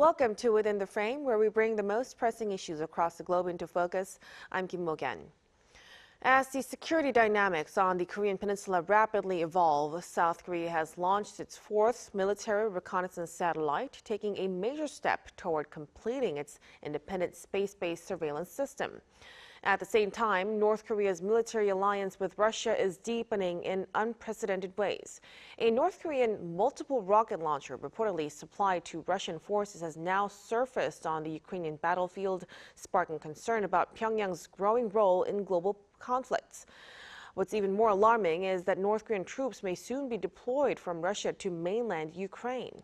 Welcome to Within the Frame, where we bring the most pressing issues across the globe into focus. I'm Kim Mok-yeon. As the security dynamics on the Korean Peninsula rapidly evolve, South Korea has launched its fourth military reconnaissance satellite, taking a major step toward completing its independent space-based surveillance system. At the same time, North Korea's military alliance with Russia is deepening in unprecedented ways. A North Korean multiple rocket launcher reportedly supplied to Russian forces has now surfaced on the Ukrainian battlefield, sparking concern about Pyongyang's growing role in global conflicts. What's even more alarming is that North Korean troops may soon be deployed from Russia to mainland Ukraine.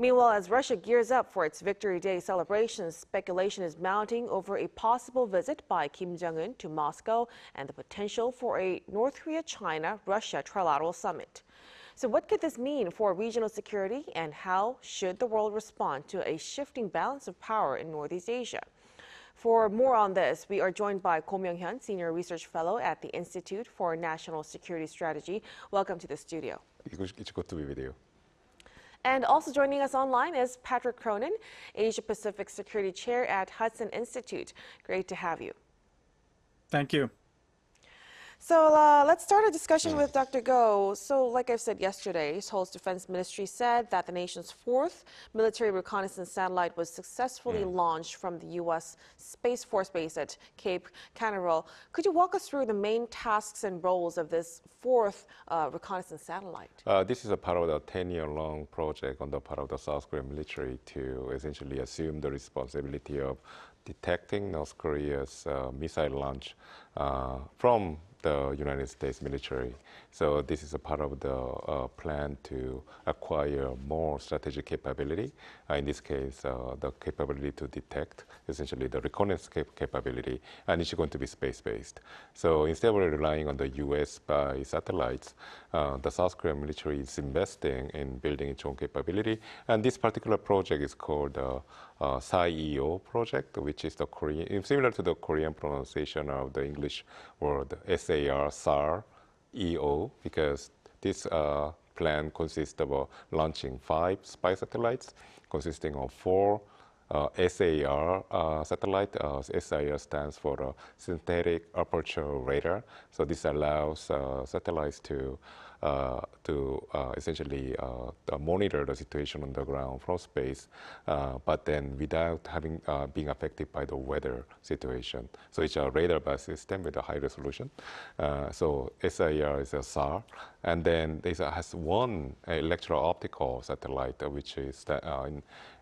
Meanwhile, as Russia gears up for its Victory Day celebrations, speculation is mounting over a possible visit by Kim Jong-un to Moscow and the potential for a North Korea-China-Russia trilateral summit. So what could this mean for regional security, and how should the world respond to a shifting balance of power in Northeast Asia? For more on this, we are joined by Kim Mok-yeon, Senior Research Fellow at the Institute for National Security Strategy. Welcome to the studio. It's good to be with you. And also joining us online is Patrick Cronin, Asia Pacific Security Chair at Hudson Institute. Great to have you. Thank you. So let's start a discussion with Dr. Go. So like I've said yesterday, Seoul's Defense Ministry said that the nation's fourth military reconnaissance satellite was successfully launched from the U.S. Space Force Base at Cape Canaveral. Could you walk us through the main tasks and roles of this fourth reconnaissance satellite? This is a part of the 10-year-long project on the part of the South Korean military to essentially assume the responsibility of detecting North Korea's missile launch from the United States military. So this is a part of the plan to acquire more strategic capability. In this case, the capability to detect, essentially the reconnaissance capability, and it's going to be space-based. So instead of relying on the US by satellites, the South Korean military is investing in building its own capability. And this particular project is called SAR-EO project, which is the Korean, similar to the Korean pronunciation of the English word SAR, SAR-EO, because this plan consists of launching 5 spy satellites, consisting of 4 SAR satellite. SAR stands for synthetic aperture radar. So this allows satellites to essentially monitor the situation on the ground from space, but then without having being affected by the weather situation. So it's a radar-based system with a high resolution. So SIR is a SAR, and then it has one electro-optical satellite, which is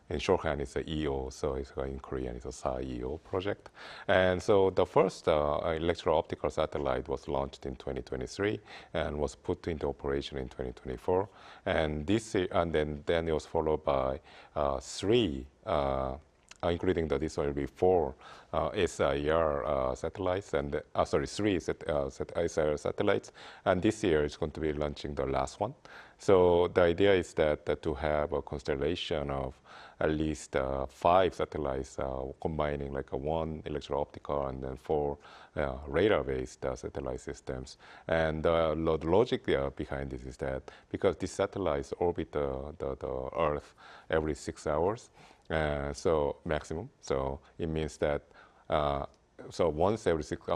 in shorthand, it's a EO, so it's in Korean, it's a SAR-EO project. And so the first electro-optical satellite was launched in 2023 and was put into operation in 2024. And then it was followed by 3, including this will be 4 SIR satellites, and 3 SIR satellites. And this year is going to be launching the last one. So the idea is that to have a constellation of at least 5 satellites, combining like one electro-optical and then 4 radar-based satellite systems. And the logic behind this is that because these satellites orbit the Earth every 6 hours, so maximum. So it means that so once every 6,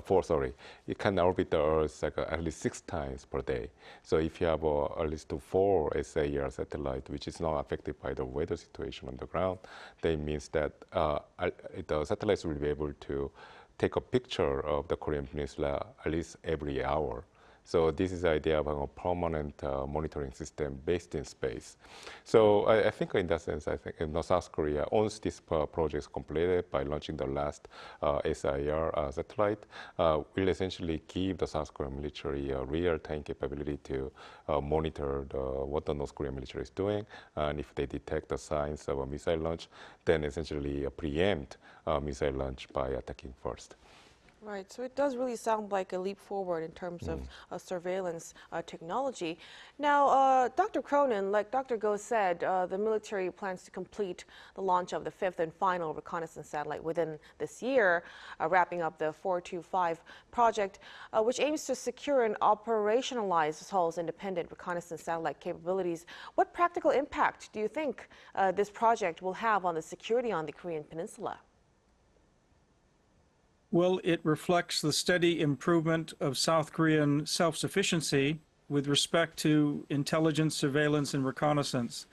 it can orbit the Earth like at least 6 times per day. So if you have at least 4 SAR satellite, which is not affected by the weather situation on the ground, that means that the satellites will be able to take a picture of the Korean Peninsula at least every hour. So this is the idea of a permanent monitoring system based in space. So I think in that sense, I think South Korea, once this project is completed by launching the last SIR satellite, will essentially give the South Korean military a real-time capability to monitor what the North Korean military is doing. And if they detect the signs of a missile launch, then essentially preempt missile launch by attacking first. Right, so it does really sound like a leap forward in terms of surveillance technology. Now, Dr. Cronin, like Dr. Go said, the military plans to complete the launch of the fifth and final reconnaissance satellite within this year, wrapping up the 425 project, which aims to secure and operationalize Seoul's independent reconnaissance satellite capabilities. What practical impact do you think this project will have on the security on the Korean Peninsula? Well, it reflects the steady improvement of South Korean self-sufficiency with respect to intelligence, surveillance, and reconnaissance.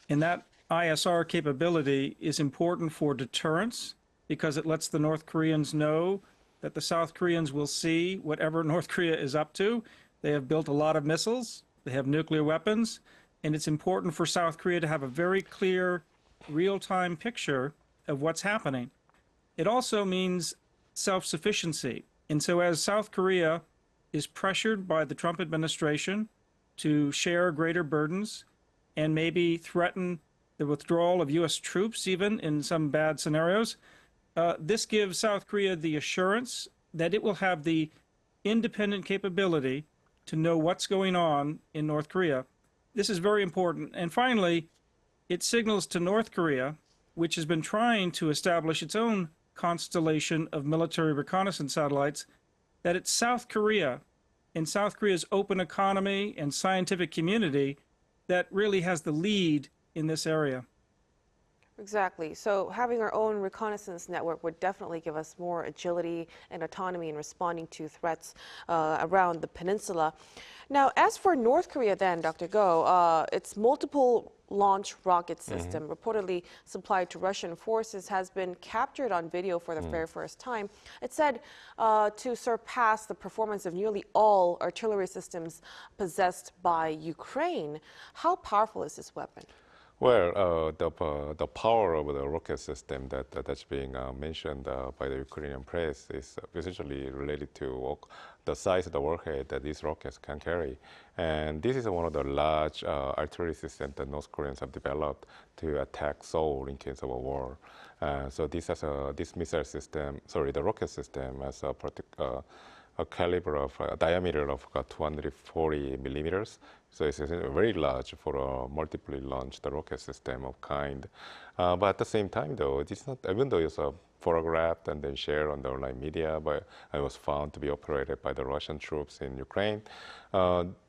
And that ISR capability is important for deterrence because it lets the North Koreans know that the South Koreans will see whatever North Korea is up to. They have built a lot of missiles, they have nuclear weapons, and it's important for South Korea to have a very clear, real-time picture of what's happening. It also means self-sufficiency. And so as South Korea is pressured by the Trump administration to share greater burdens and maybe threaten the withdrawal of U.S. troops even in some bad scenarios, this gives South Korea the assurance that it will have the independent capability to know what's going on in North Korea. This is very important. And finally, it signals to North Korea, which has been trying to establish its own constellation of military reconnaissance satellites, that it's South Korea and South Korea's open economy and scientific community that really has the lead in this area. Exactly. So having our own reconnaissance network would definitely give us more agility and autonomy in responding to threats around the peninsula. Now, as for North Korea then, Dr. Go, its multiple launch rocket system reportedly supplied to Russian forces has been captured on video for the very first time. It said to surpass the performance of nearly all artillery systems possessed by Ukraine. How powerful is this weapon? Well, the power of the rocket system that's being mentioned by the Ukrainian press is essentially related to the size of the warhead that these rockets can carry. And this is one of the large artillery systems that North Koreans have developed to attack Seoul in case of a war. So this missile system, the rocket system has a caliber of a diameter of 240 millimeters. So it's very large for a multiply launched rocket system of kind. But at the same time, though, it's not, even though it's photographed and then shared on the online media, but it was found to be operated by the Russian troops in Ukraine.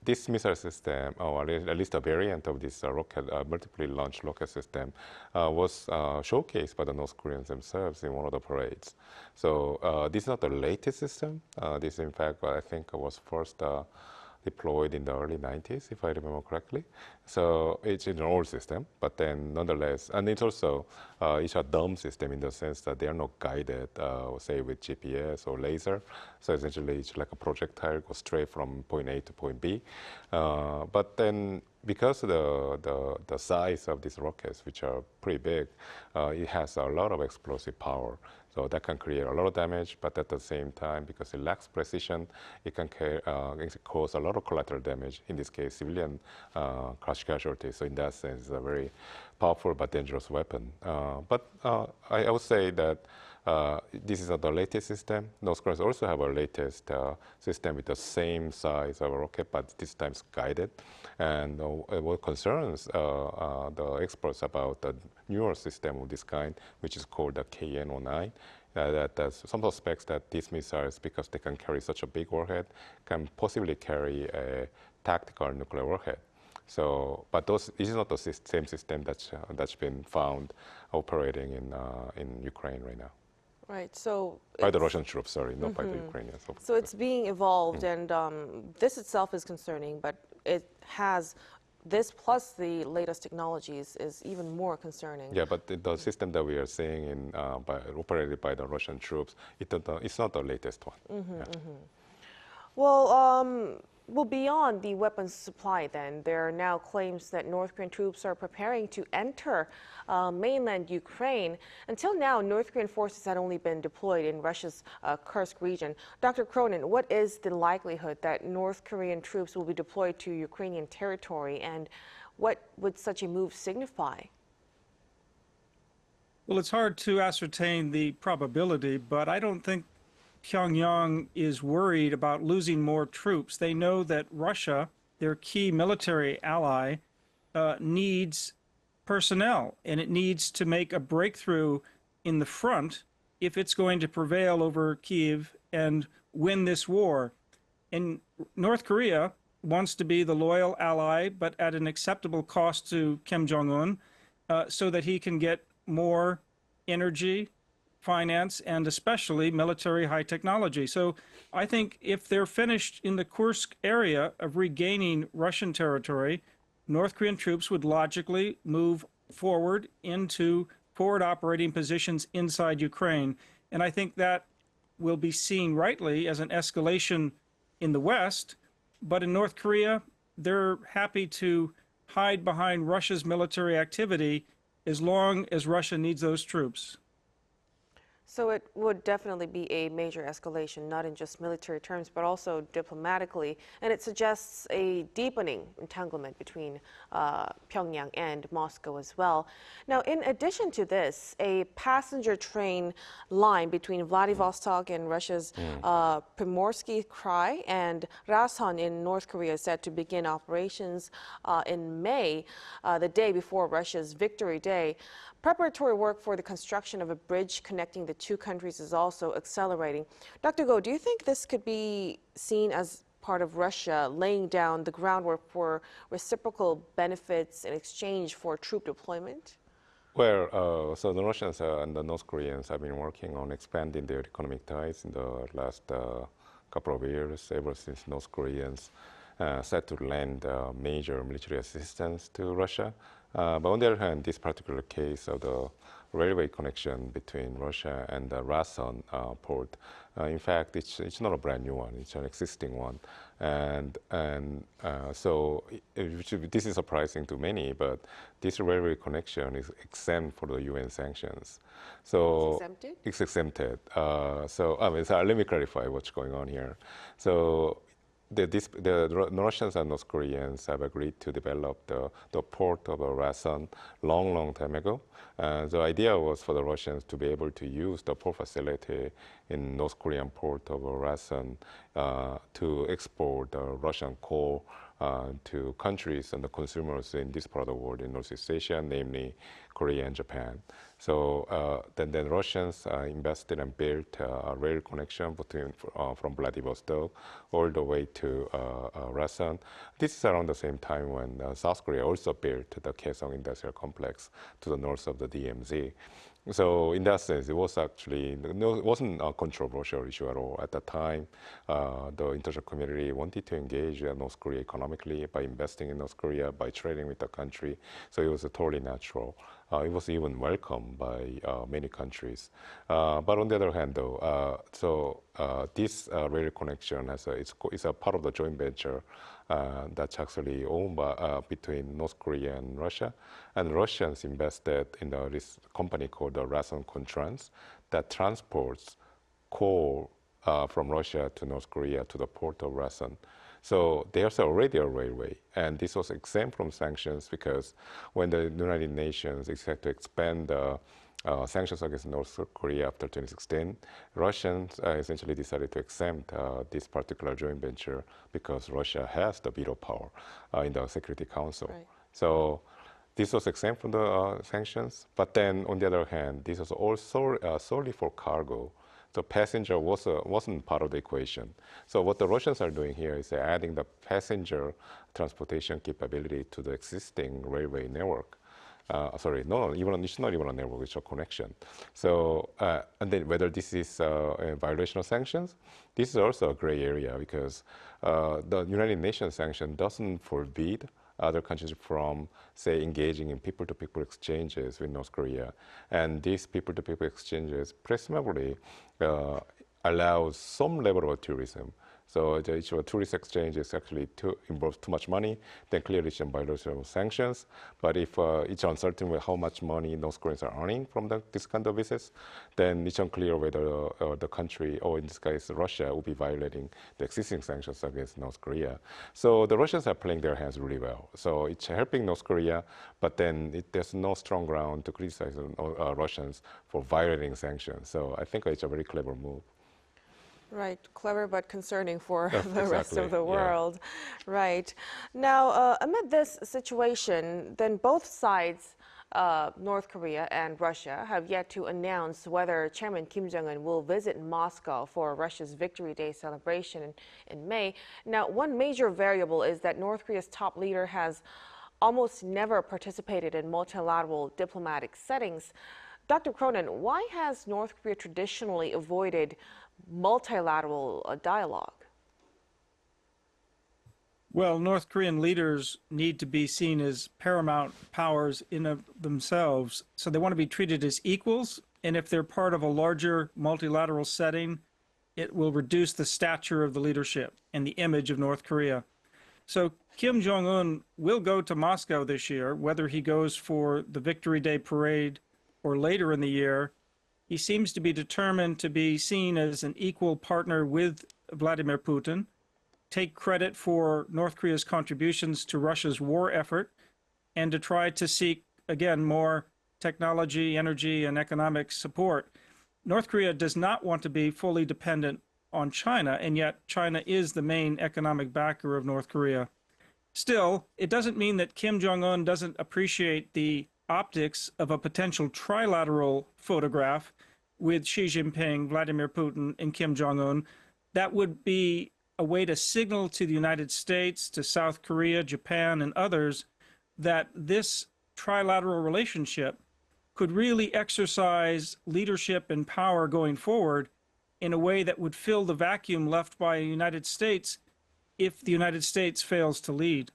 This missile system, or at least a variant of this multiply launched rocket system, was showcased by the North Koreans themselves in one of the parades. So this is not the latest system. This, in fact, I think was first deployed in the early 90s, if I remember correctly. So it's an old system, but then nonetheless, and it's also, it's a dumb system in the sense that they are not guided, say with GPS or laser. So essentially it's like a projectile, goes straight from point A to point B. But then because of the size of these rockets, which are pretty big, it has a lot of explosive power. So that can create a lot of damage, but at the same time, because it lacks precision, it can cause a lot of collateral damage, in this case, civilian casualties. So in that sense, it's a very powerful but dangerous weapon. But I would say that this is not the latest system. North Koreans also have a latest system with the same size of a rocket, but this time it's guided. And what concerns the experts about the newer system of this kind, which is called the KN-09, that some suspects that these missiles, because they can carry such a big warhead, can possibly carry a tactical nuclear warhead. So, but this is not the same system that's been found operating in Ukraine right now. Right, so by the Russian troops, sorry, not by the Ukrainians. So it's being evolved, and this itself is concerning, but it has this plus the latest technologies is even more concerning. Yeah, but the system that we are seeing operated by the Russian troops, it's not the latest one. Well, beyond the weapons supply then, there are now claims that North Korean troops are preparing to enter mainland Ukraine. Until now, North Korean forces had only been deployed in Russia's Kursk region. Dr. Cronin, what is the likelihood that North Korean troops will be deployed to Ukrainian territory, and what would such a move signify? Well, it's hard to ascertain the probability, but I don't think Pyongyang is worried about losing more troops. They know that Russia, their key military ally, needs personnel, and it needs to make a breakthrough in the front if it's going to prevail over Kyiv and win this war. And North Korea wants to be the loyal ally, but at an acceptable cost to Kim Jong-un, so that he can get more energy, finance, and especially military high technology. So I think if they're finished in the Kursk area of regaining Russian territory, North Korean troops would logically move forward into forward operating positions inside Ukraine. And I think that will be seen rightly as an escalation in the West. But in North Korea, they're happy to hide behind Russia's military activity as long as Russia needs those troops. So it would definitely be a major escalation, not in just military terms, but also diplomatically. And it suggests a deepening entanglement between Pyongyang and Moscow as well. Now, in addition to this, a passenger train line between Vladivostok and Russia's Primorsky Krai and Rason in North Korea is set to begin operations in May, the day before Russia's Victory Day. Preparatory work for the construction of a bridge connecting the two countries is also accelerating. Dr. Go, do you think this could be seen as part of Russia laying down the groundwork for reciprocal benefits in exchange for troop deployment? Well, so the Russians and the North Koreans have been working on expanding their economic ties in the last couple of years, ever since North Koreans set to lend major military assistance to Russia. But on the other hand, this particular case of the railway connection between Russia and the Rason port, in fact, it's not a brand new one; it's an existing one, and so this is surprising to many. But this railway connection is exempt for the UN sanctions. So It's exempted? It's exempted. So let me clarify what's going on here. So the Russians and North Koreans have agreed to develop the port of Rason long time ago. The idea was for the Russians to be able to use the port facility in North Korean port of Rason to export Russian coal to countries and the consumers in this part of the world in Northeast Asia, namely Korea and Japan. So then Russians invested and built a rail connection from Vladivostok all the way to Rason. This is around the same time when South Korea also built the Kaesong Industrial Complex to the north of the DMZ. So in that sense, it wasn't a controversial issue at all. At the time, the international community wanted to engage North Korea economically by investing in North Korea, by trading with the country. So it was totally natural. It was even welcomed by many countries. But on the other hand, though, this rail connection is a part of the joint venture that's actually owned between North Korea and Russia. And Russians invested in this company called the Rason Contrans that transports coal from Russia to North Korea to the port of Rason. So there's already a railway, and this was exempt from sanctions because when the United Nations decided to expand sanctions against North Korea after 2016, Russians essentially decided to exempt this particular joint venture because Russia has the veto power in the Security Council. Right. So this was exempt from the sanctions, but then on the other hand, this was also solely for cargo. So passenger wasn't part of the equation. So what the Russians are doing here is adding the passenger transportation capability to the existing railway network. It's not even a network, it's a connection. So, and then whether this is a violation of sanctions, this is also a gray area because the United Nations sanction doesn't forbid other countries from, say, engaging in people-to-people exchanges with North Korea. And these people-to-people exchanges presumably allows some level of tourism. So if a tourist exchange is actually involves too much money, then clearly it's a violation of sanctions. But if it's uncertain with how much money North Koreans are earning from this kind of visits, then it's unclear whether the country, or in this case Russia, will be violating the existing sanctions against North Korea. So the Russians are playing their hands really well. So it's helping North Korea, but then there's no strong ground to criticize Russians for violating sanctions. So I think it's a very clever move. Right, clever but concerning for Yeah, the rest exactly, of the yeah. world. Right. Now, amid this situation, then both sides, North Korea and Russia, have yet to announce whether Chairman Kim Jong-un will visit Moscow for Russia's Victory Day celebration in May. Now, one major variable is that North Korea's top leader has almost never participated in multilateral diplomatic settings. Dr. Cronin, why has North Korea traditionally avoided multilateral dialogue? Well, North Korean leaders need to be seen as paramount powers in of themselves. So they want to be treated as equals. And if they're part of a larger multilateral setting, it will reduce the stature of the leadership and the image of North Korea. So Kim Jong-un will go to Moscow this year, whether he goes for the Victory Day parade or later in the year. He seems to be determined to be seen as an equal partner with Vladimir Putin, take credit for North Korea's contributions to Russia's war effort, and to try to seek, again, more technology, energy, and economic support. North Korea does not want to be fully dependent on China, and yet China is the main economic backer of North Korea. Still, it doesn't mean that Kim Jong-un doesn't appreciate the optics of a potential trilateral photograph with Xi Jinping, Vladimir Putin, and Kim Jong-un. That would be a way to signal to the United States, to South Korea, Japan, and others that this trilateral relationship could really exercise leadership and power going forward in a way that would fill the vacuum left by the United States if the United States fails to lead.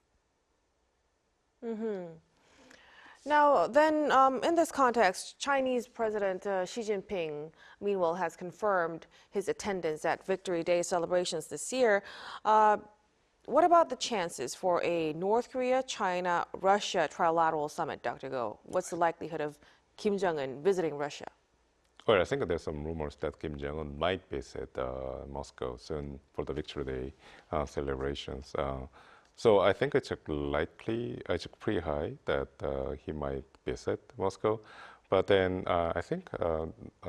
Now, then, in this context, Chinese President Xi Jinping, meanwhile, has confirmed his attendance at Victory Day celebrations this year. What about the chances for a North Korea, China, Russia trilateral summit, Dr. Go? What's the likelihood of Kim Jong-un visiting Russia? Well, I think there's some rumors that Kim Jong-un might visit Moscow soon for the Victory Day celebrations. So I think it's likely, it's pretty high that he might visit Moscow. But then I think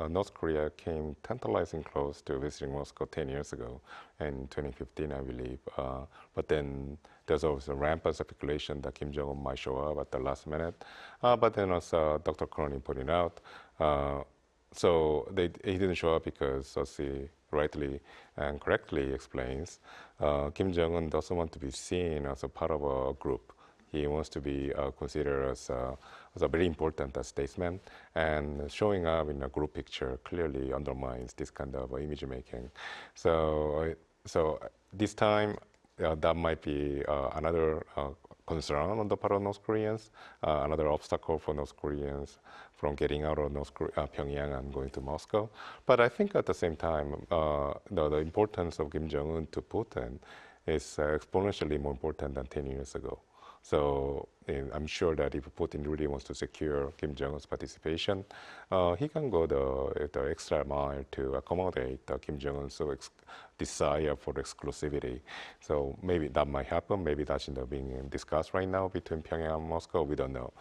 North Korea came tantalizing close to visiting Moscow 10 years ago, in 2015, I believe. But then there's always a rampant speculation that Kim Jong-un might show up at the last minute. But then as Dr. Cronin pointed out, so he didn't show up because, as he rightly and correctly explains, Kim Jong-un doesn't want to be seen as a part of a group. He wants to be considered as a very important statesman, and showing up in a group picture clearly undermines this kind of image making. So this time, that might be another concern on the part of North Koreans, another obstacle for North Koreans from getting out of Pyongyang and going to Moscow. But I think at the same time, the importance of Kim Jong-un to Putin is exponentially more important than 10 years ago. So I'm sure that if Putin really wants to secure Kim Jong-un's participation, he can go the extra mile to accommodate Kim Jong-un's desire for exclusivity. So maybe that might happen. Maybe that's being discussed right now between Pyongyang and Moscow. We don't know.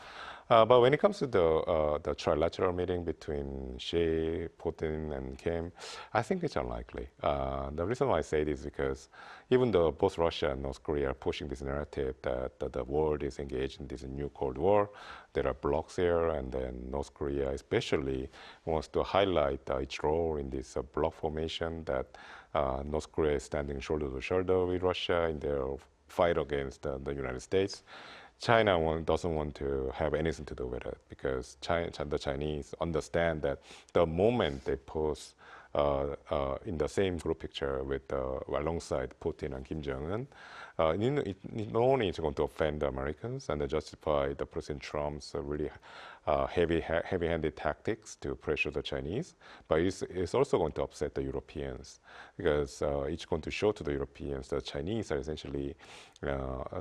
But when it comes to the trilateral meeting between Xi, Putin, and Kim, I think it's unlikely. The reason why I say this is because even though both Russia and North Korea are pushing this narrative that the world is engaged in this new Cold War, there are blocs here, and then North Korea especially wants to highlight its role in this bloc formation, that North Korea is standing shoulder to shoulder with Russia in their fight against the United States. China doesn't want to have anything to do with it, because the Chinese understand that the moment they pose in the same group picture with alongside Putin and Kim Jong-un, it not only is going to offend the Americans and justify the President Trump's really heavy-handed tactics to pressure the Chinese, but it's also going to upset the Europeans, because it's going to show to the Europeans that Chinese are essentially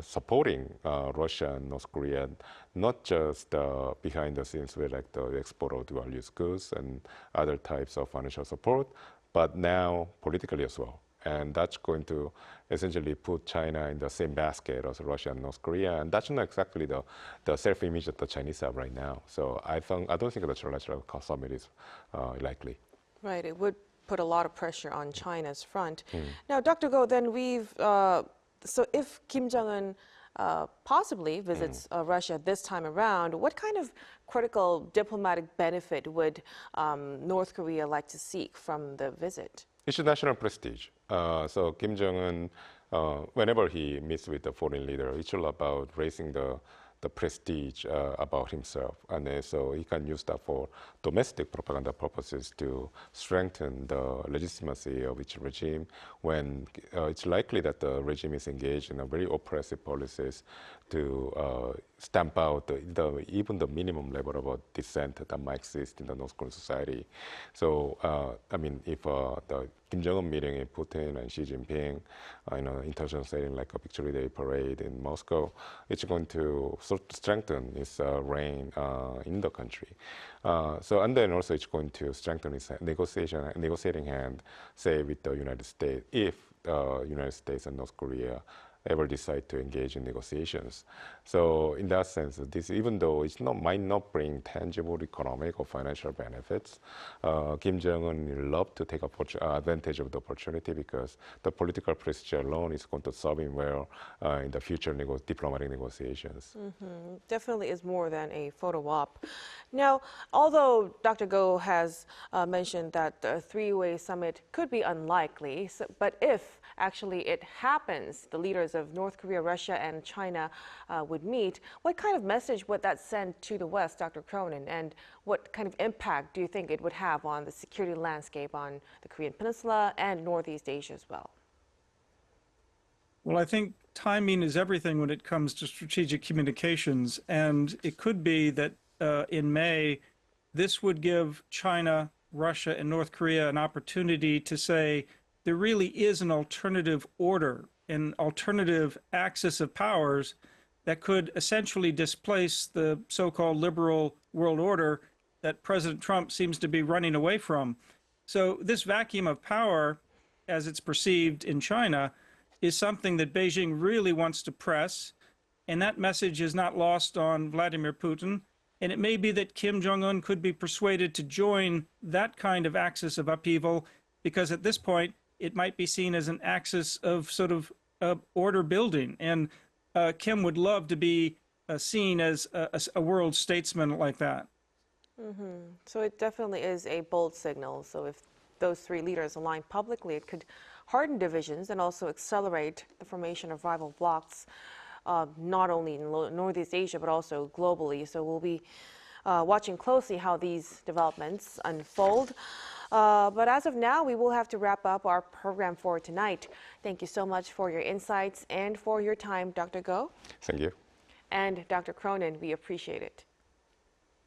supporting Russia and North Korea, not just behind the scenes with like the export of dual-use goods and other types of financial support, but now politically as well. And that's going to essentially put China in the same basket as Russia and North Korea. And that's not exactly the self-image that the Chinese have right now. So I don't think the trilateral summit is likely. Right. It would put a lot of pressure on China's front. Now, Dr. Go, then so if Kim Jong-un possibly visits Russia this time around, what kind of critical diplomatic benefit would North Korea like to seek from the visit? It's national prestige. So Kim Jong-un, whenever he meets with the foreign leader, it's all about raising the prestige about himself. And so he can use that for domestic propaganda purposes to strengthen the legitimacy of each regime when it's likely that the regime is engaged in a very oppressive policies to stamp out even the minimum level of dissent that might exist in the North Korean society. So, I mean, if the Kim Jong-un meeting in Putin and Xi Jinping in an international setting like a Victory Day parade in Moscow, it's going to sort of strengthen its reign in the country. And then also it's going to strengthen its negotiating hand, say, with the United States, if the United States and North Korea ever decide to engage in negotiations. So in that sense, this, even though it might not bring tangible economic or financial benefits, Kim Jong-un will love to take advantage of the opportunity because the political prestige alone is going to serve him well in the future diplomatic negotiations. Definitely is more than a photo op. Now, although Dr. Go has mentioned that the three-way summit could be unlikely, but if actually it happens, the leaders of North Korea, Russia, and China would meet, what kind of message would that send to the West, Dr. Cronin, and what kind of impact do you think it would have on the security landscape on the Korean Peninsula and Northeast Asia as well? Well, I think timing is everything when it comes to strategic communications, and it could be that in May, this would give China, Russia, and North Korea an opportunity to say there really is an alternative order, an alternative axis of powers that could essentially displace the so-called liberal world order that President Trump seems to be running away from. So this vacuum of power, as it's perceived in China, is something that Beijing really wants to press, and that message is not lost on Vladimir Putin. And it may be that Kim Jong-un could be persuaded to join that kind of axis of upheaval, because at this point, it might be seen as an axis of sort of order building. And Kim would love to be seen as a world statesman like that. So it definitely is a bold signal. So if those three leaders align publicly, it could harden divisions and also accelerate the formation of rival blocs, not only in Northeast Asia, but also globally. So we'll be watching closely how these developments unfold. But as of now, we will have to wrap up our program for tonight. Thank you so much for your insights and for your time, Dr. Go. Thank you. And Dr. Cronin, we appreciate it.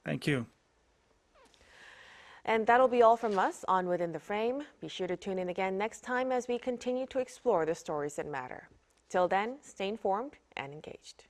Thank you. And that'll be all from us on Within the Frame. Be sure to tune in again next time as we continue to explore the stories that matter. Till then, stay informed and engaged.